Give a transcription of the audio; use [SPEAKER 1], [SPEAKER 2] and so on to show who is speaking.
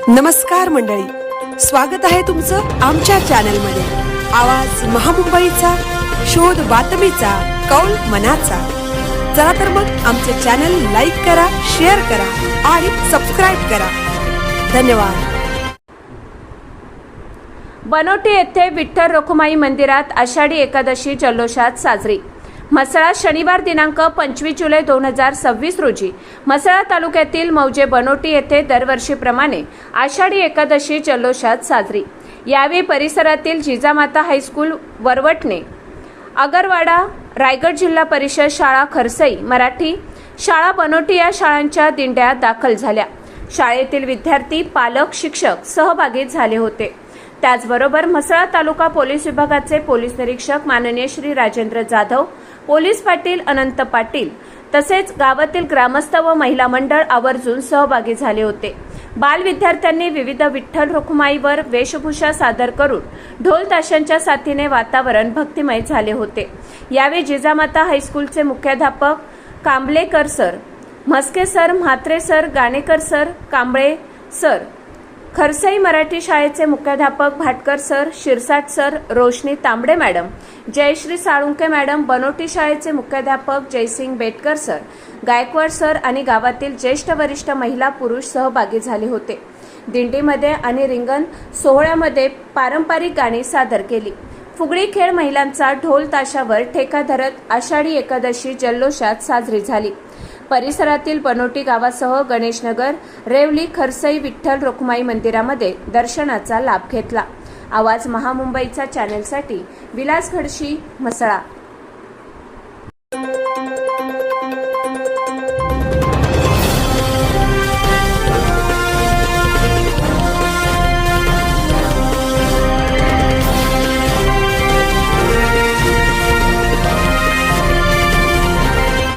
[SPEAKER 1] नमस्कार मंडळी, स्वागत आहे तुमचं आमच्या चॅनलमध्ये। आवाज महामुंबईचा, शोध बातमीचा, कौल मनाचा। चला तर मग आमचे चॅनल लाईक करा, शेअर करा आणि सबस्क्राइब करा। धन्यवाद।
[SPEAKER 2] बनोटी येथे विठ्ठल रखुमाई मंदिरात आषाढी एकादशी जल्लोषात साजरी। म्हसळा शनिवार दिनांक 25 जुलै 2026 रोजी म्हसळा तालुक्यातील मौजे बनोटी येथे दरवर्षीप्रमाणे आषाढी एकादशी जल्लोषात साजरी। यावेळी परिसरातील जिजामाता हायस्कूल वरवटणे, अगरवाडा, रायगड जिल्हा परिषद शाळा खरसई, मराठी शाळा बनोटी या शाळांच्या दिंड्या दाखल झाल्या। शाळेतील विद्यार्थी, पालक, शिक्षक सहभागी झाले होते। त्याचबरोबर म्हसळा तालुका पोलीस विभागाचे पोलीस निरीक्षक माननीय श्री राजेंद्र जाधव, पोलीस पाटील अनंत पाटील तसेच गावातील ग्रामस्थ व महिला मंडळ आवर्जून सहभागी झाले होते। बाल विद्यार्थ्यांनी विविध विठ्ठल रखुमाईवर वेशभूषा सादर करून ढोल ताशांच्या साथीने वातावरण भक्तिमय झाले होते। यावेळी जिजामाता हायस्कूलचे मुख्याध्यापक Kamblekar sir, Mhaske sir, Mhatre sir, Ganekar sir, Kamble sir, Kharsai Marathi शाळेचे मुख्याध्यापक Bhatkar sir, Shirsat sir, Roshni Tambde madam, Jayashree Salunke madam, Banoti शाळेचे मुख्याध्यापक जयसिंग बेटकर सर, गायकवाड सर आणि गावातील ज्येष्ठ वरिष्ठ महिला पुरुष सहभागी झाले होते। दिंडीमध्ये आणि रिंगण सोहळ्यामध्ये पारंपरिक गाणी सादर केली। फुगडी खेळ महिलांचा ढोल ताशावर ठेका धरत आषाढी एकादशी जल्लोषात साजरी झाली। परिसरातील बनोटी गावासह गणेशनगर, रेवली, खरसई विठ्ठल रखुमाई मंदिरामध्ये दर्शनाचा लाभ घेतला। आवाज महामुंबईचा चॅनलसाठी विलास खडशी, म्हसळा।